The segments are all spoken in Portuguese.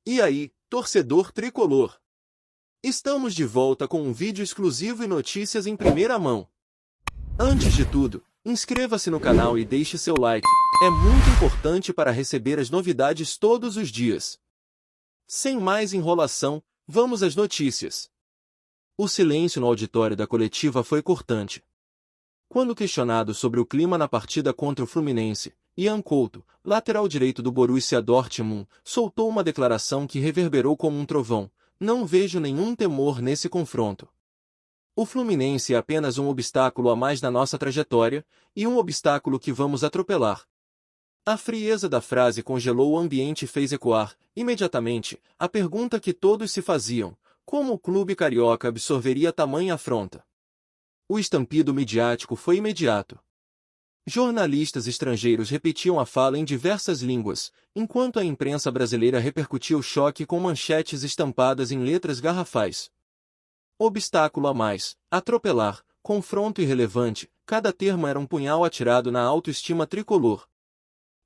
E aí, torcedor tricolor? Estamos de volta com um vídeo exclusivo e notícias em primeira mão. Antes de tudo, inscreva-se no canal e deixe seu like, é muito importante para receber as novidades todos os dias. Sem mais enrolação, vamos às notícias. O silêncio no auditório da coletiva foi cortante. Quando questionado sobre o clima na partida contra o Fluminense, Ian Couto, lateral direito do Borussia Dortmund, soltou uma declaração que reverberou como um trovão: "Não vejo nenhum temor nesse confronto. O Fluminense é apenas um obstáculo a mais na nossa trajetória, e um obstáculo que vamos atropelar." A frieza da frase congelou o ambiente e fez ecoar, imediatamente, a pergunta que todos se faziam: como o clube carioca absorveria tamanha afronta? O estampido midiático foi imediato. Jornalistas estrangeiros repetiam a fala em diversas línguas, enquanto a imprensa brasileira repercutia o choque com manchetes estampadas em letras garrafais. Obstáculo a mais, atropelar, confronto irrelevante, cada termo era um punhal atirado na autoestima tricolor.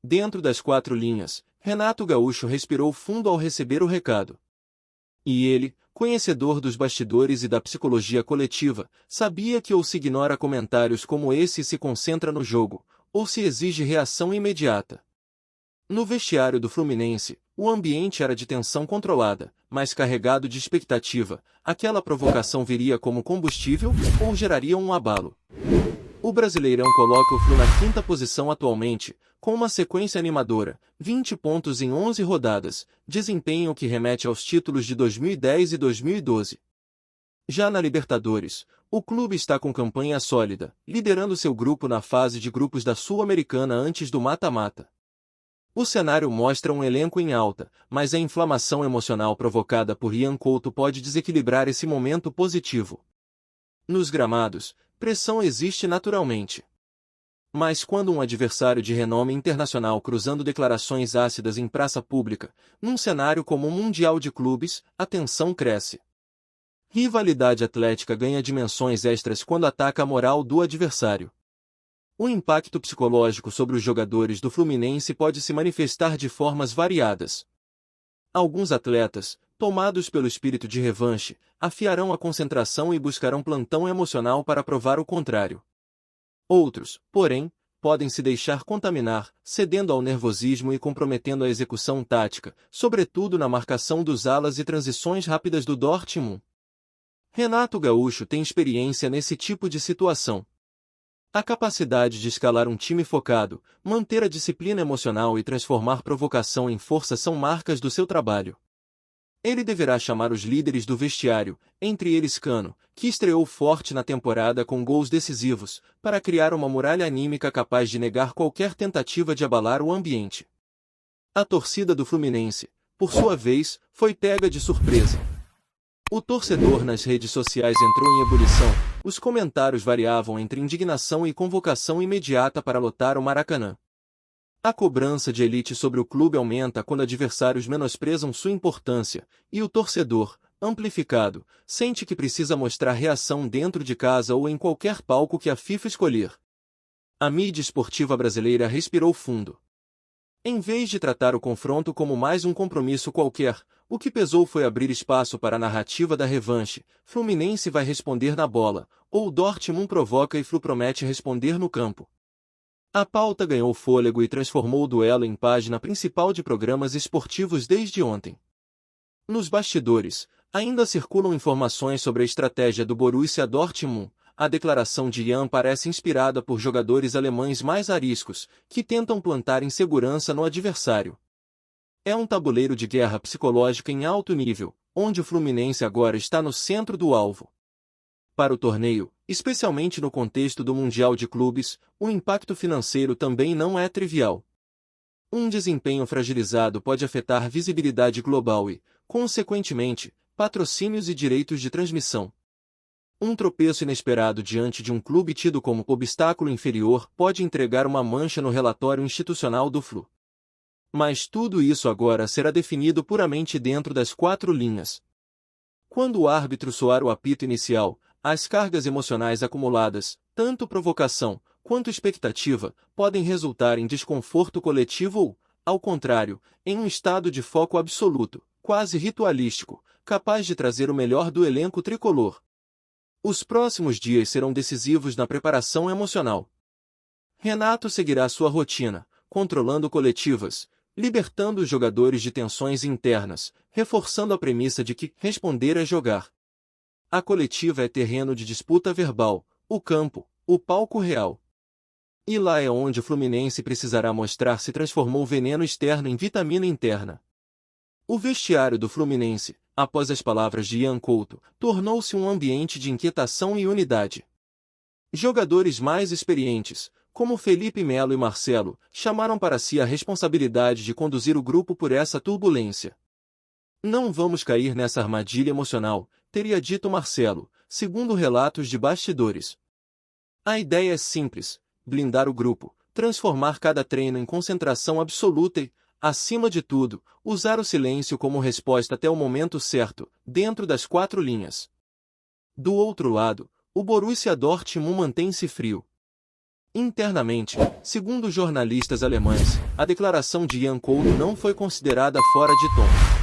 Dentro das quatro linhas, Renato Gaúcho respirou fundo ao receber o recado. E ele, conhecedor dos bastidores e da psicologia coletiva, sabia que ou se ignora comentários como esse e se concentra no jogo, ou se exige reação imediata. No vestiário do Fluminense, o ambiente era de tensão controlada, mas carregado de expectativa. Aquela provocação viria como combustível ou geraria um abalo? O Brasileirão coloca o Flu na quinta posição atualmente, com uma sequência animadora, 20 pontos em 11 rodadas, desempenho que remete aos títulos de 2010 e 2012. Já na Libertadores, o clube está com campanha sólida, liderando seu grupo na fase de grupos da Sul-Americana antes do mata-mata. O cenário mostra um elenco em alta, mas a inflamação emocional provocada por Ian Couto pode desequilibrar esse momento positivo. Nos gramados, pressão existe naturalmente. Mas quando um adversário de renome internacional cruzando declarações ácidas em praça pública, num cenário como o Mundial de Clubes, a tensão cresce. Rivalidade atlética ganha dimensões extras quando ataca a moral do adversário. O impacto psicológico sobre os jogadores do Fluminense pode se manifestar de formas variadas. Alguns atletas, tomados pelo espírito de revanche, afiarão a concentração e buscarão plantão emocional para provar o contrário. Outros, porém, podem se deixar contaminar, cedendo ao nervosismo e comprometendo a execução tática, sobretudo na marcação dos alas e transições rápidas do Dortmund. Renato Gaúcho tem experiência nesse tipo de situação. A capacidade de escalar um time focado, manter a disciplina emocional e transformar provocação em força são marcas do seu trabalho. Ele deverá chamar os líderes do vestiário, entre eles Cano, que estreou forte na temporada com gols decisivos, para criar uma muralha anímica capaz de negar qualquer tentativa de abalar o ambiente. A torcida do Fluminense, por sua vez, foi pega de surpresa. O torcedor nas redes sociais entrou em ebulição, os comentários variavam entre indignação e convocação imediata para lotar o Maracanã. A cobrança de elite sobre o clube aumenta quando adversários menosprezam sua importância, e o torcedor, amplificado, sente que precisa mostrar reação dentro de casa ou em qualquer palco que a FIFA escolher. A mídia esportiva brasileira respirou fundo. Em vez de tratar o confronto como mais um compromisso qualquer, o que pesou foi abrir espaço para a narrativa da revanche. Fluminense vai responder na bola, ou Dortmund provoca e Flu promete responder no campo. A pauta ganhou fôlego e transformou o duelo em página principal de programas esportivos desde ontem. Nos bastidores, ainda circulam informações sobre a estratégia do Borussia Dortmund. A declaração de Ian parece inspirada por jogadores alemães mais ariscos, que tentam plantar insegurança no adversário. É um tabuleiro de guerra psicológica em alto nível, onde o Fluminense agora está no centro do alvo. Para o torneio, especialmente no contexto do Mundial de Clubes, o impacto financeiro também não é trivial. Um desempenho fragilizado pode afetar visibilidade global e, consequentemente, patrocínios e direitos de transmissão. Um tropeço inesperado diante de um clube tido como obstáculo inferior pode entregar uma mancha no relatório institucional do Flu. Mas tudo isso agora será definido puramente dentro das quatro linhas. Quando o árbitro soar o apito inicial, as cargas emocionais acumuladas, tanto provocação quanto expectativa, podem resultar em desconforto coletivo ou, ao contrário, em um estado de foco absoluto, quase ritualístico, capaz de trazer o melhor do elenco tricolor. Os próximos dias serão decisivos na preparação emocional. Renato seguirá sua rotina, controlando coletivas, libertando os jogadores de tensões internas, reforçando a premissa de que responder é jogar. A coletiva é terreno de disputa verbal, o campo, o palco real. E lá é onde o Fluminense precisará mostrar se transformou veneno externo em vitamina interna. O vestiário do Fluminense, após as palavras de Ian Couto, tornou-se um ambiente de inquietação e unidade. Jogadores mais experientes, como Felipe Melo e Marcelo, chamaram para si a responsabilidade de conduzir o grupo por essa turbulência. Não vamos cair nessa armadilha emocional, teria dito Marcelo, segundo relatos de bastidores. A ideia é simples: blindar o grupo, transformar cada treino em concentração absoluta e, acima de tudo, usar o silêncio como resposta até o momento certo, dentro das 4 linhas. Do outro lado, o Borussia Dortmund mantém-se frio. Internamente, segundo jornalistas alemães, a declaração de Ian Couto não foi considerada fora de tom.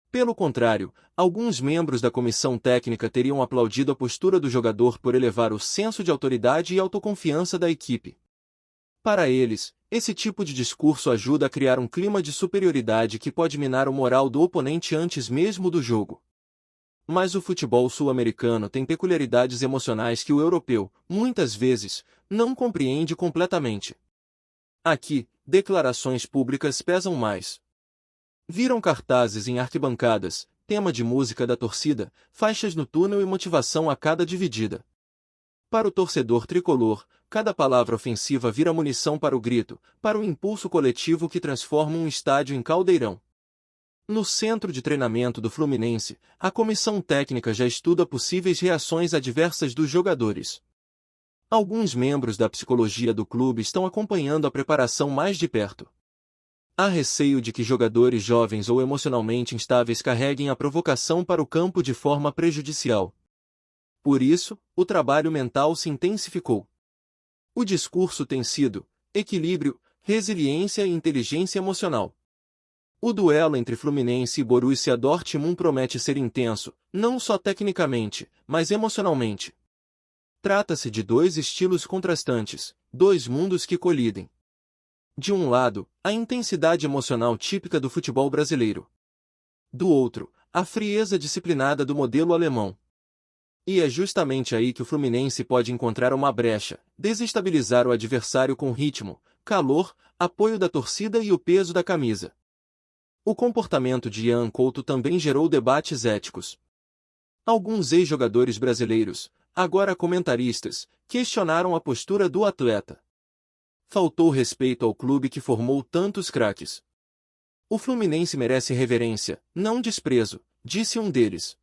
Pelo contrário, alguns membros da comissão técnica teriam aplaudido a postura do jogador por elevar o senso de autoridade e autoconfiança da equipe. Para eles, esse tipo de discurso ajuda a criar um clima de superioridade que pode minar o moral do oponente antes mesmo do jogo. Mas o futebol sul-americano tem peculiaridades emocionais que o europeu, muitas vezes, não compreende completamente. Aqui, declarações públicas pesam mais. Viram cartazes em arquibancadas, tema de música da torcida, faixas no túnel e motivação a cada dividida. Para o torcedor tricolor, cada palavra ofensiva vira munição para o grito, para o impulso coletivo que transforma um estádio em caldeirão. No centro de treinamento do Fluminense, a comissão técnica já estuda possíveis reações adversas dos jogadores. Alguns membros da psicologia do clube estão acompanhando a preparação mais de perto. Há receio de que jogadores jovens ou emocionalmente instáveis carreguem a provocação para o campo de forma prejudicial. Por isso, o trabalho mental se intensificou. O discurso tem sido equilíbrio, resiliência e inteligência emocional. O duelo entre Fluminense e Borussia Dortmund promete ser intenso, não só tecnicamente, mas emocionalmente. Trata-se de 2 estilos contrastantes, 2 mundos que colidem. De um lado, a intensidade emocional típica do futebol brasileiro. Do outro, a frieza disciplinada do modelo alemão. E é justamente aí que o Fluminense pode encontrar uma brecha, desestabilizar o adversário com ritmo, calor, apoio da torcida e o peso da camisa. O comportamento de Ian Couto também gerou debates éticos. Alguns ex-jogadores brasileiros, agora comentaristas, questionaram a postura do atleta. Faltou respeito ao clube que formou tantos craques. O Fluminense merece reverência, não desprezo, disse um deles.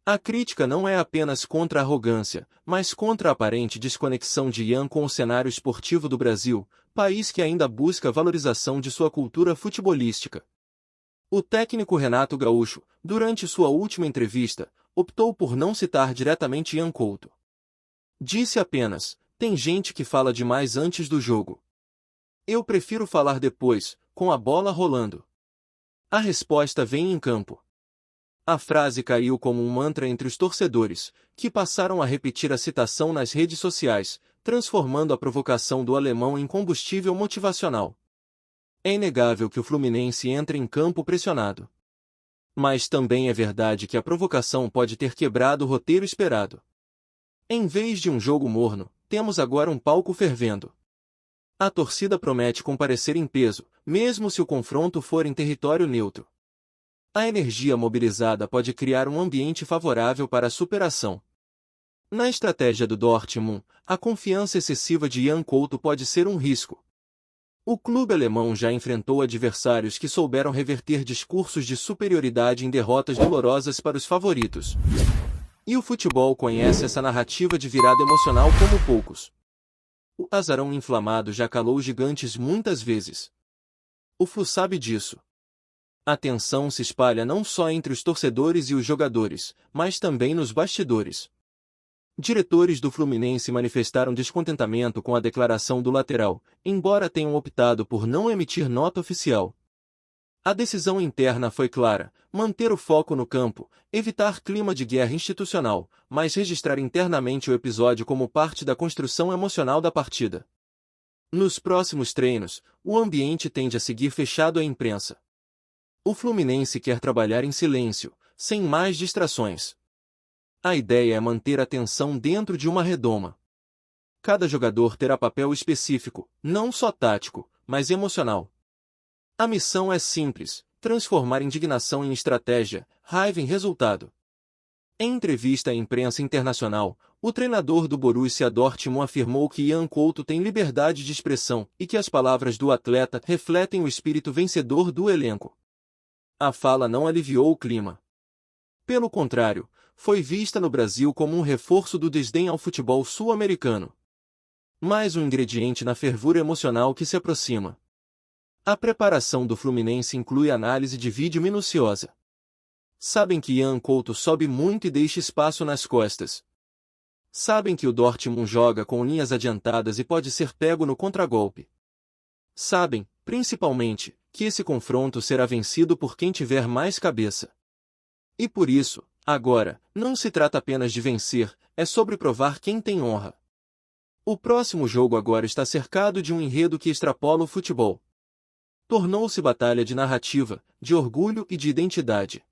A crítica não é apenas contra a arrogância, mas contra a aparente desconexão de Ian com o cenário esportivo do Brasil, país que ainda busca a valorização de sua cultura futebolística. O técnico Renato Gaúcho, durante sua última entrevista, optou por não citar diretamente Ian Couto. Disse apenas: tem gente que fala demais antes do jogo. Eu prefiro falar depois, com a bola rolando. A resposta vem em campo. A frase caiu como um mantra entre os torcedores, que passaram a repetir a citação nas redes sociais, transformando a provocação do alemão em combustível motivacional. É inegável que o Fluminense entra em campo pressionado. Mas também é verdade que a provocação pode ter quebrado o roteiro esperado. Em vez de um jogo morno, temos agora um palco fervendo. A torcida promete comparecer em peso, mesmo se o confronto for em território neutro. A energia mobilizada pode criar um ambiente favorável para a superação. Na estratégia do Dortmund, a confiança excessiva de Ian Couto pode ser um risco. O clube alemão já enfrentou adversários que souberam reverter discursos de superioridade em derrotas dolorosas para os favoritos. E o futebol conhece essa narrativa de virada emocional como poucos. O azarão inflamado já calou gigantes muitas vezes. O Flu sabe disso. A tensão se espalha não só entre os torcedores e os jogadores, mas também nos bastidores. Diretores do Fluminense manifestaram descontentamento com a declaração do lateral, embora tenham optado por não emitir nota oficial. A decisão interna foi clara: manter o foco no campo, evitar clima de guerra institucional, mas registrar internamente o episódio como parte da construção emocional da partida. Nos próximos treinos, o ambiente tende a seguir fechado à imprensa. O Fluminense quer trabalhar em silêncio, sem mais distrações. A ideia é manter a tensão dentro de uma redoma. Cada jogador terá papel específico, não só tático, mas emocional. A missão é simples: transformar indignação em estratégia, raiva em resultado. Em entrevista à imprensa internacional, o treinador do Borussia Dortmund afirmou que Ian Couto tem liberdade de expressão e que as palavras do atleta refletem o espírito vencedor do elenco. A fala não aliviou o clima. Pelo contrário, foi vista no Brasil como um reforço do desdém ao futebol sul-americano. Mais um ingrediente na fervura emocional que se aproxima. A preparação do Fluminense inclui análise de vídeo minuciosa. Sabem que Ian Couto sobe muito e deixa espaço nas costas. Sabem que o Dortmund joga com linhas adiantadas e pode ser pego no contragolpe. Sabem, principalmente, que esse confronto será vencido por quem tiver mais cabeça. E por isso, agora, não se trata apenas de vencer, é sobre provar quem tem honra. O próximo jogo agora está cercado de um enredo que extrapola o futebol. Tornou-se batalha de narrativa, de orgulho e de identidade.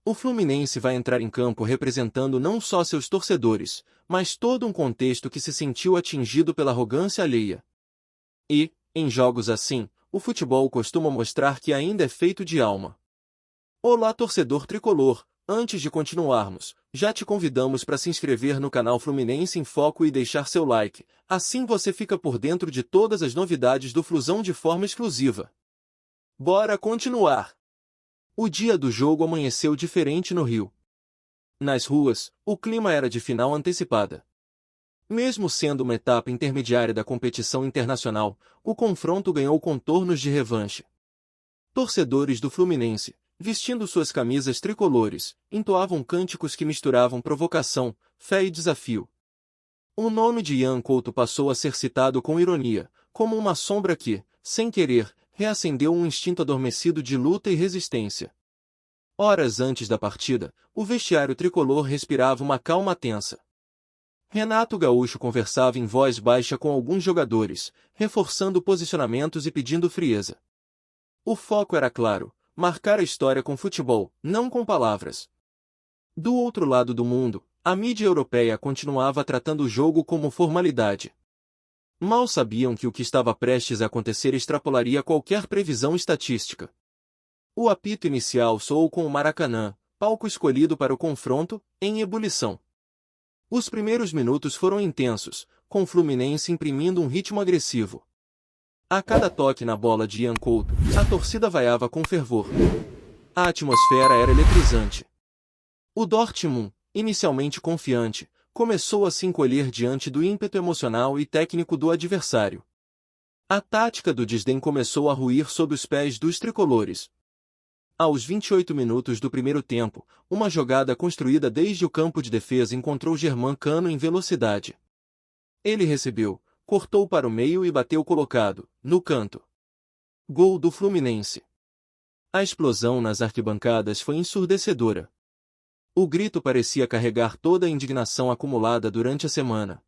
O Fluminense vai entrar em campo representando não só seus torcedores, mas todo um contexto que se sentiu atingido pela arrogância alheia. E, em jogos assim, o futebol costuma mostrar que ainda é feito de alma. Olá, torcedor tricolor! Antes de continuarmos, já te convidamos para se inscrever no canal Fluminense em Foco e deixar seu like, assim você fica por dentro de todas as novidades do Flusão de forma exclusiva. Bora continuar! O dia do jogo amanheceu diferente no Rio. Nas ruas, o clima era de final antecipada. Mesmo sendo uma etapa intermediária da competição internacional, o confronto ganhou contornos de revanche. Torcedores do Fluminense, vestindo suas camisas tricolores, entoavam cânticos que misturavam provocação, fé e desafio. O nome de Ian Couto passou a ser citado com ironia, como uma sombra que, sem querer, reacendeu um instinto adormecido de luta e resistência. Horas antes da partida, o vestiário tricolor respirava uma calma tensa. Renato Gaúcho conversava em voz baixa com alguns jogadores, reforçando posicionamentos e pedindo frieza. O foco era claro: marcar a história com futebol, não com palavras. Do outro lado do mundo, a mídia europeia continuava tratando o jogo como formalidade. Mal sabiam que o que estava prestes a acontecer extrapolaria qualquer previsão estatística. O apito inicial soou com o Maracanã, palco escolhido para o confronto, em ebulição. Os primeiros minutos foram intensos, com o Fluminense imprimindo um ritmo agressivo. A cada toque na bola de Ian Couto, a torcida vaiava com fervor. A atmosfera era eletrizante. O Dortmund, inicialmente confiante, começou a se encolher diante do ímpeto emocional e técnico do adversário. A tática do desdém começou a ruir sob os pés dos tricolores. Aos 28 minutos do primeiro tempo, uma jogada construída desde o campo de defesa encontrou Germán Cano em velocidade. Ele recebeu, cortou para o meio e bateu colocado, no canto. Gol do Fluminense. A explosão nas arquibancadas foi ensurdecedora. O grito parecia carregar toda a indignação acumulada durante a semana.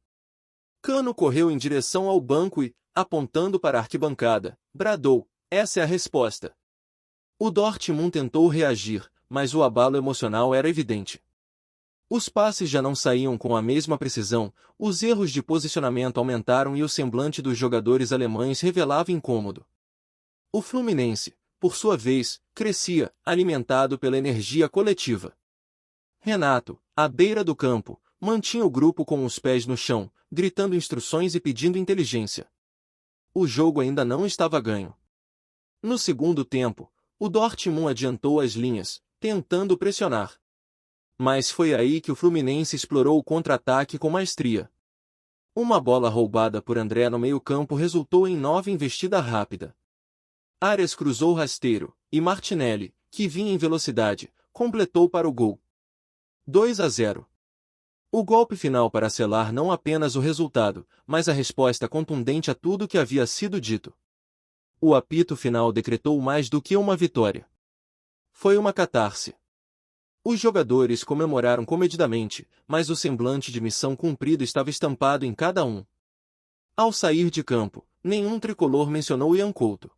Cano correu em direção ao banco e, apontando para a arquibancada, bradou: "Essa é a resposta." O Dortmund tentou reagir, mas o abalo emocional era evidente. Os passes já não saíam com a mesma precisão, os erros de posicionamento aumentaram e o semblante dos jogadores alemães revelava incômodo. O Fluminense, por sua vez, crescia, alimentado pela energia coletiva. Renato, à beira do campo, mantinha o grupo com os pés no chão, gritando instruções e pedindo inteligência. O jogo ainda não estava ganho. No segundo tempo, o Dortmund adiantou as linhas, tentando pressionar. Mas foi aí que o Fluminense explorou o contra-ataque com maestria. Uma bola roubada por André no meio-campo resultou em nova investida rápida. Arias cruzou rasteiro, e Martinelli, que vinha em velocidade, completou para o gol. 2-0. O golpe final para selar não apenas o resultado, mas a resposta contundente a tudo que havia sido dito. O apito final decretou mais do que uma vitória. Foi uma catarse. Os jogadores comemoraram comedidamente, mas o semblante de missão cumprida estava estampado em cada um. Ao sair de campo, nenhum tricolor mencionou Ian Couto.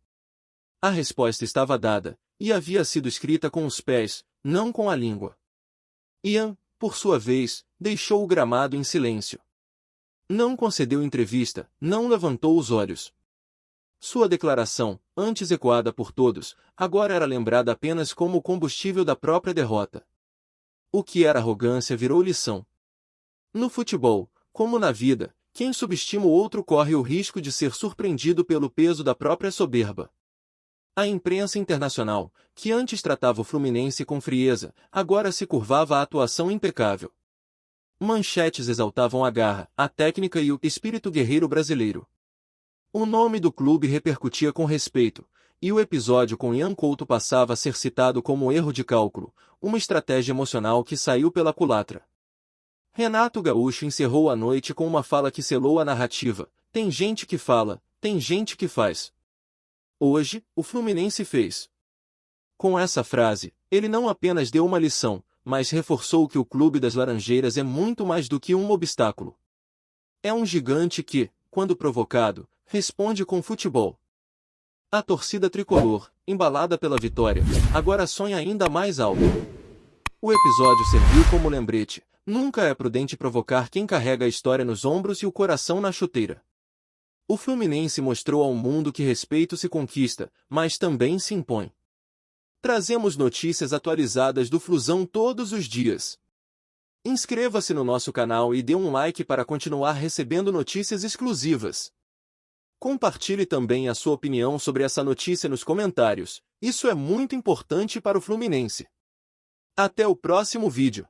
A resposta estava dada, e havia sido escrita com os pés, não com a língua. Ian, por sua vez, deixou o gramado em silêncio. Não concedeu entrevista, não levantou os olhos. Sua declaração, antes ecoada por todos, agora era lembrada apenas como o combustível da própria derrota. O que era arrogância virou lição. No futebol, como na vida, quem subestima o outro corre o risco de ser surpreendido pelo peso da própria soberba. A imprensa internacional, que antes tratava o Fluminense com frieza, agora se curvava à atuação impecável. Manchetes exaltavam a garra, a técnica e o espírito guerreiro brasileiro. O nome do clube repercutia com respeito, e o episódio com Ian Couto passava a ser citado como um erro de cálculo, uma estratégia emocional que saiu pela culatra. Renato Gaúcho encerrou a noite com uma fala que selou a narrativa: tem gente que fala, tem gente que faz. Hoje, o Fluminense fez. Com essa frase, ele não apenas deu uma lição, mas reforçou que o Clube das Laranjeiras é muito mais do que um obstáculo. É um gigante que, quando provocado, responde com futebol. A torcida tricolor, embalada pela vitória, agora sonha ainda mais alto. O episódio serviu como lembrete: nunca é prudente provocar quem carrega a história nos ombros e o coração na chuteira. O Fluminense mostrou ao mundo que respeito se conquista, mas também se impõe. Trazemos notícias atualizadas do Flusão todos os dias. Inscreva-se no nosso canal e dê um like para continuar recebendo notícias exclusivas. Compartilhe também a sua opinião sobre essa notícia nos comentários, isso é muito importante para o Fluminense. Até o próximo vídeo.